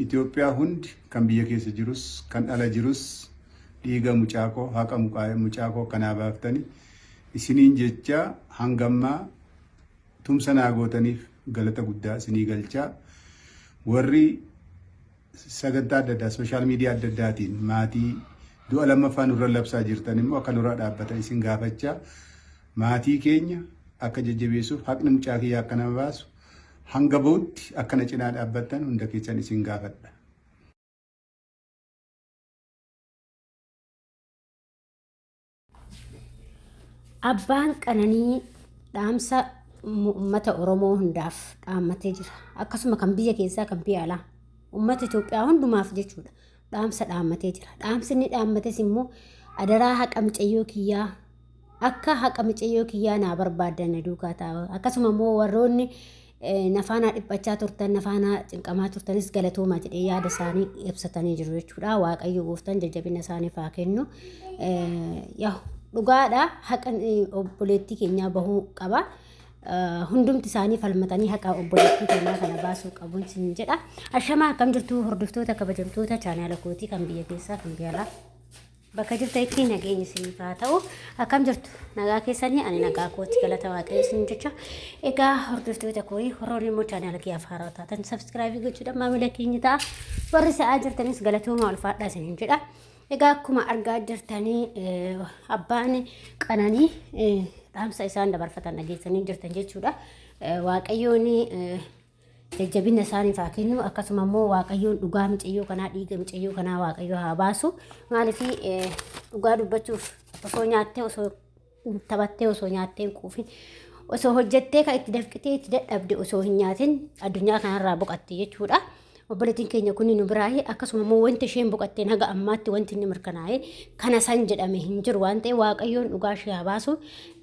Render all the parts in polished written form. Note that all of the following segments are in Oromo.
Itoophiyaa hundi kan biyya keessa jirus kan ala jirus dhiiga mucaakoo haqa mucaakoo kanaa baaftanii isiniin jecha hangammaa tumsa naa gootaniif galata guddaa isinii galchaa. Warri sagantaa adda addaa sooshaal miidiyaa adda addaatiin maatii du'a lammaffaa nurra labsaa jirtan immoo akka nurraa dhaabbatan isin gaafachaa. Maatii keenya akka jajjabeessuuf haqni mucaa kiyyaa akka nama baasu hanga bahutti akkana cinaa dhaabbatan hunda keessan isin gaafadha. Abbaan Qananii dhaamsa uummata Oromoo hundaaf dhaammatee jira. Akkasuma kan biyya keessaa kan biyya alaa uummata Itoophiyaa hundumaaf jechuudha. Dhaamsa dhaammatee jira. Dhaamsi inni dhaammates immoo adaraa haqa mucayyoo kiyyaa akka haqa mucayyoo kiyyaa naa barbaadan duukaa ta'a. Akkasuma immoo warroonni nafaanaa dhiphachaa turtan nafaanaa cinqamaa turtanis galatoomaa jedhee yaada isaanii ibsatanii jiru jechuudha. Waaqayyo gooftaan jajjabina isaaniif haa kennu. Dhugaadha haqan obboleettii keenyaa bahuu qaba. Hundumti isaanii falmatanii haqa obboleettii keenyaa kana baasuu qabuun sin jedha. Ashamaa akkam jirtu hordoftoota kabajamtoota chaanaala kootii kan biyya keessaa kan biyya alaa. Bakka jirtanitti nageenya isiniif haa ta'u. Akkam jirtu nagaa keessanii ani nagaa kooti galata waaqayyo isin jecha. Egaa hordoftoota kootii horoon immoo chaanaala kiyyaaf haaraa taatan sabskiraaybii gochuudhaan maamila keenya ta'a. Warri sa'aa jirtanis galatooma ulfaadhaa isin jedha. Egaa akkuma argaa jirtanii abbaan Qananii dhaamsa isaan dabarfatan dhageessanii jirtan jechuudha. Waaqayyoon jajjabina isaaniif haa kennu. Akkasuma immoo waaqayyoon dhugaa mucayyoo kanaa dhiiga mucayyoo kanaa waaqayyo haa baasu. Maaliif dhugaa dubbachuuf osoo nyaattee osoo taphattee osoo nyaattee hin quufin osoo hojjettee kan itti dafqitee itti dadhabde osoo hin nyaatin addunyaa kanarraa boqatte jechuudha. Obboleettiin keenya kun nu biraahi akkasuma immoo wanti isheen boqattee naga ammaatti wanti inni mirkanaa'e kana san jedhame hin jiru waan ta'eef waaqayyoon dhugaa ishee haa baasu.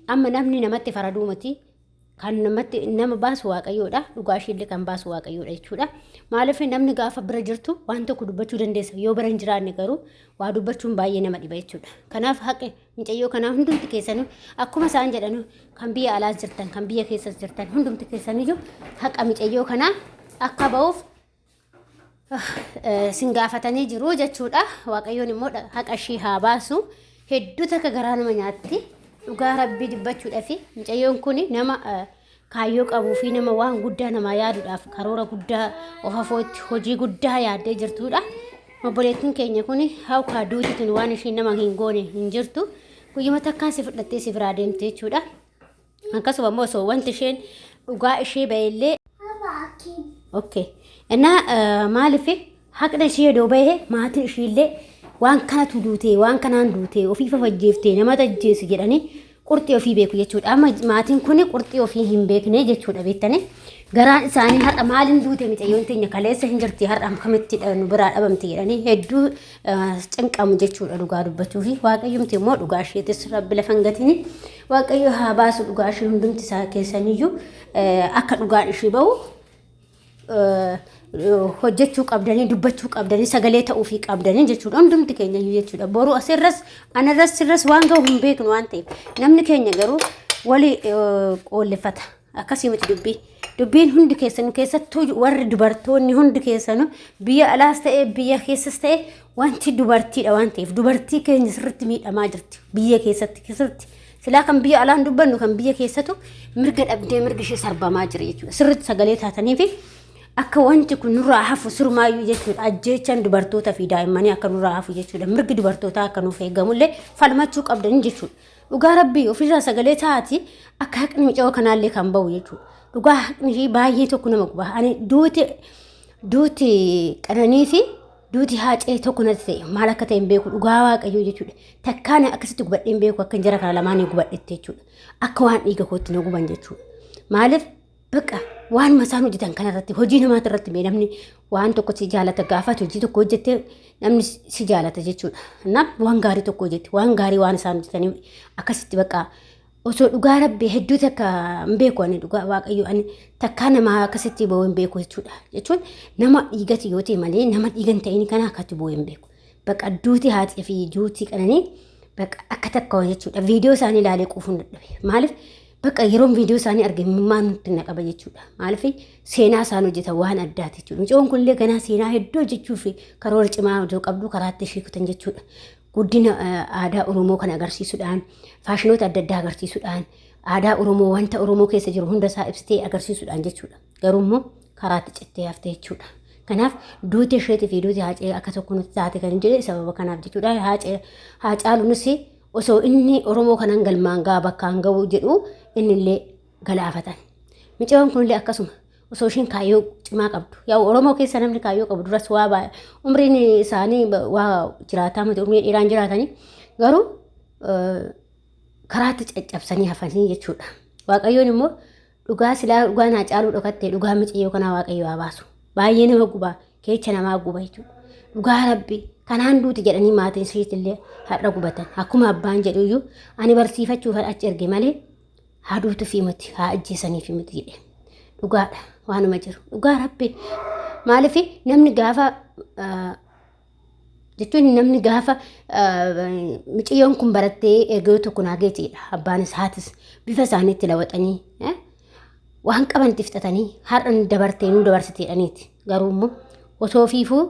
Amma namni namatti faraduu miti kan namatti nama baasu waaqayyoodha. Dhugaa isheellee kan baasu waaqayyoodha jechuudha. Maaliif namni gaafa bira jirtu waan tokko dubbachuu dandeessa yoo bira hin jiraanne garuu waa dubbachuun baay'ee nama dhiba jechuudha. Kanaaf haqi mucayyoo kanaa hundumti keessanuu akkuma isaan jedhanu kan biyya alaas jirtan kan biyya keessas jirtan hundumti keessaniyyuu haqa mucayyoo kanaa akka ba'uuf sin gaafatanii jiru jechuudha. Waaqayyoon immoo haqa ishee haa baasu. Hedduu takka garaa nama nyaatti. Dhugaa rabbii dubbachuudhaaf mucayyoon kun nama kaayyoo qabuu fi nama waan guddaa nama yaaduudhaaf karoora guddaa ofafootti hojii guddaa yaaddee jirtudha. Obboleettiin keenya kun hawkaa duutitiin waan isheen nama hin goone hin jirtu. Guyyuma takkaa si fudhattee si biraa deemte jechuudha. Akkasuma immoo osoo wanti isheen dhugaa ishee ba'ellee maaliif haqna ishee yoo ba'e maatiin isheellee waan kanatu duutee waan kanaan duutee ofii fafajjeeftee nama tajjeessu jedhanii qurxii ofii beeku jechuudha. Amma maatiin kun qurxii ofii hin beekne jechuudha beektanii. Garaan isaanii har'a maaliin duute mucayyoon teenya kaleessa hin jirti har'a kamitti nu biraa dhabamte jedhanii hedduu cinqamu jechuudha dhugaa dubbachuu fi waaqayyoomti immoo dhugaa isheetis rabbi lafa hin gatini. Waaqayyo haa baasu dhugaa ishee hundumti isaa keessaniyyuu akka dhugaan ishee bahu hojjechuu qabdanii dubbachuu qabdanii sagalee ta'uu fi qabdanii jechuudha. Hundumti keenya jechuudha. Boru asirras anarras sirras waan gahu hin beeknu waan ta'eef namni keenya garuu walii qoolleffata. Akkasii miti dubbiin hundi keessanuu keessattuu warri dubartoonni hundi keessanuu biyya alaas ta'e biyya keessas ta'e wanti dubartiidha waan ta'eef dubartii keenya sirriitti miidhamaa jirti biyya keessatti silaa kan biyya alaan dubbannu kan biyya keessatu mirga dhabdee mirga ishee sarbamaa jira jechuudha. Sirriitti sagalee taatanii fi akka wanti kun nurraa hafu surmaayyuu jechuudha. Ajjeechaan dubartoota fi daa'immanii akka nurraa hafu jechuudha. Mirgi dubartootaa akka nuuf eegamullee falmachuu qabdanii jechuudha. Dhugaa rabbii ofirraa sagalee taati akka haqni mucayyoo kanaallee kan bahu jechuudha. Dhugaa haqni ishee baay'ee tokko nama guba. Ani duuti Qananii fi duuti Haacee tokko natti ta'e maal akka ta'e hin beeku dhugaa waaqayyoo jechuudha. Takkaan akkasitti gubadhee hin beeku akka jara kana lamaanii gubadhetti jechuudha. Akka waan dhiiga kootti na guban jechuudha. Maaliif Baqa waan masaan hojjetan kanarratti hojii namaati irratti mee namni waan tokko si jaalata gaafatu hojii tokko hojjette namni si jaalata jechuudha. Naaf waan gaarii tokko hojjette waan gaarii waan isaan hojjetanii akkasitti baqa osoo dhugaa rabbi hedduu takka hin beeku ani dhugaa waaqayyo ani takka nama akkasitti ba'uu hin beeku jechuudha. Jechuun nama dhiigati yoo ta'e malee nama dhiigan ta'ini kana akkatti ba'uu hin beeku. Baqa duuti Haacee fi duuti Qananii baqa akka takka jechuudha. Viidiyoo isaanii ilaalee quufuun dadhabe. Maaliif bakka yeroon viidiyoo isaanii argamummaan nutti naqaba jechuudha. Maaliif seenaa isaan hojjetan waan addaati jechuudha. Mucaan kunillee ganaa seenaa hedduu hojjechuu fi karoora cimaa hojii qabdu karaatti ishee kutan jechuudha. Guddina aadaa Oromoo kan agarsiisuudhaan, faashinoota adda addaa agarsiisuudhaan, aadaa Oromoo wanta Oromoo keessa jiru hunda isaa ibsitee agarsiisuudhaan jechuudha. Garuu immoo karaatti cittee haftee jechuudha. Kanaaf duuti isheetii fi duuti Haacee akka tokko nuti taate kan jedhe sababa kanaaf jechuudha. Haacaaluunis osoo inni Oromoo kanan galmaan gaa bakkaan ga'uu jedhu innillee galaafatan. Mucaan kunillee akkasuma osoo ishiin kaayyoo cimaa qabdu. Yaa Oromoo keessa namni kaayyoo qabu duras waa baay'ee umriin isaanii waa jiraataa miti umrii dheeraan jiraatanii garuu karaatti caccabsanii hafanii jechuudha. Waaqayyoon immoo dhugaa silaa dhugaan Haacaaluu dhokattee dhugaa Mucayyoo kanaa Waaqayyo haa baasu. Baay'ee nama gubaa keecha namaa guba jechuudha. Dhugaa Rabbi kanaan duuti jedhanii maatiin isheetillee har'a gubatan. Akkuma abbaan jedhuyyuu ani barsiifachuuf achi erge malee haa duutu fi miti haa ajjeesanii fi miti jedhe. Dhugaadha waanuma jiru. Dhugaa Rabbi maaliif namni gaafa jechuun namni gaafa Mucayyoon kun barattee erga tokko naageetiidha. Abbaanis haatis bifa isaaniitti lawwaxanii waan qaban tiftatanii har'a dabartee nu dabarsiteedhaniiti. Garuu immoo osoo fiifuu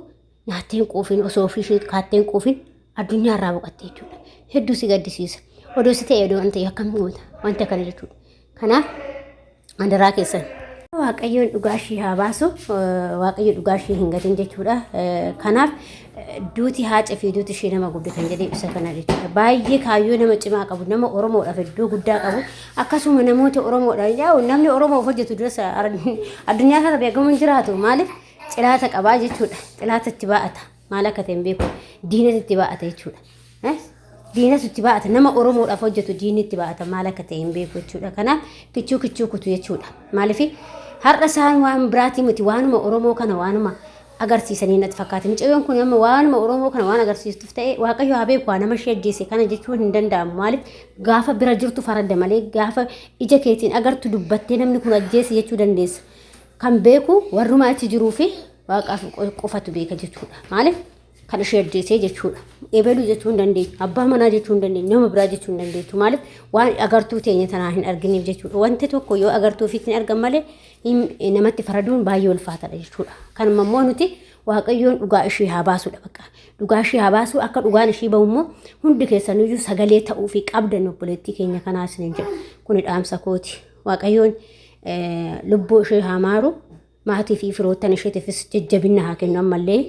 nyaatteen quufin osoo fiishee kaatteen quufin addunyaa irraa boqattee jechuudha. Hedduu si gaddisiisa. Odoo si ta'e odoo wanta akkam goota wanta kana jechuudha. Kanaaf mandaraa keessan Waaqayyoon dhugaa ishee haa baasu. Waaqayyo dhugaa ishee hin gatin jechuudha. Kanaaf duuti Haacee fi duuti ishee nama guddatan jedhee ibsa kana jechuudha. Baay'ee kaayyoo nama cimaa qabu, nama Oromoodhaaf iddoo guddaa qabu. Akkasuma namoota Oromoodhaan yaa'u namni Oromoof hojjetu duras addunyaa kana beekamuun jiraatu maaliif cilaata qabaa jechuudha. Cilaata itti baa'ata. Maal akka ta'e hin beeku. Diinata itti baa'ata jechuudha. Diinatu itti baa'ata. Nama Oromoodhaaf hojjetu diinni itti baa'ata. Maal akka ta'e hin beeku jechuudha. Kanaaf kichuu kutu jechuudha. Maaliif har'a isaan waan biraatii miti waanuma Oromoo kana waanuma agarsiisanii natti fakkaata. Mucayyoon kun amma waanuma Oromoo kana waan agarsiistuuf ta'e Waaqayyo haa beeku nama ishee ajjeese kana jechuun hin danda'amu. Maaliif gaafa bira jirtu faradda malee gaafa ija keetiin agartu dubbattee namni kun ajjeese jechuu dandeessa. Kan beeku warrumaa achi jiruu fi Waaqaaf qofatu beeka jechuudha. Maaliif kan ishee ajjeesee jechuudha. Eebeluu jechuu hin dandeenyu. Abbaa manaa jechuu hin dandeenyu. Nama biraa jechuu hin dandeenyu. Maaliif waan agartuu teenya tanaa hin arginiif jechuudha. Wanti tokko yoo agartuu ofiitti hin argan malee namatti faraduun baay'ee ulfaataadha jechuudha. Kanuma immoo nuti Waaqayyoon dhugaa ishee haa baasudha bakka. Dhugaa ishee haa baasu akka dhugaan ishee bahu immoo hundi keessaniyyuu sagalee ta'uu fi qabdan obboleettii keenya kanaas ni jedha. Kuni dhaamsa kooti. Waaqayyoon lubbuu ishee haa maaru maatii fi firoottan isheetiifis jajjabina haa kennu ammallee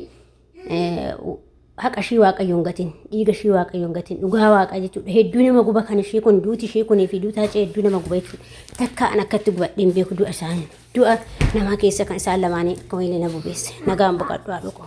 haqa ishee Waaqayyoon gatiin dhiiga ishee Waaqayyoon gatiin dhugaa Waaqa jechuudha. Hedduu nama guba kan ishee kun duuti ishee kunii fi duuti Haacee hedduu nama guba jechuudha. Takka an akkatti gubadheen beeku du'a isaanii du'a namaa keessa kan isaan lamaanii akka wayii na bubeesse nagaan boqadhu haa dhugu.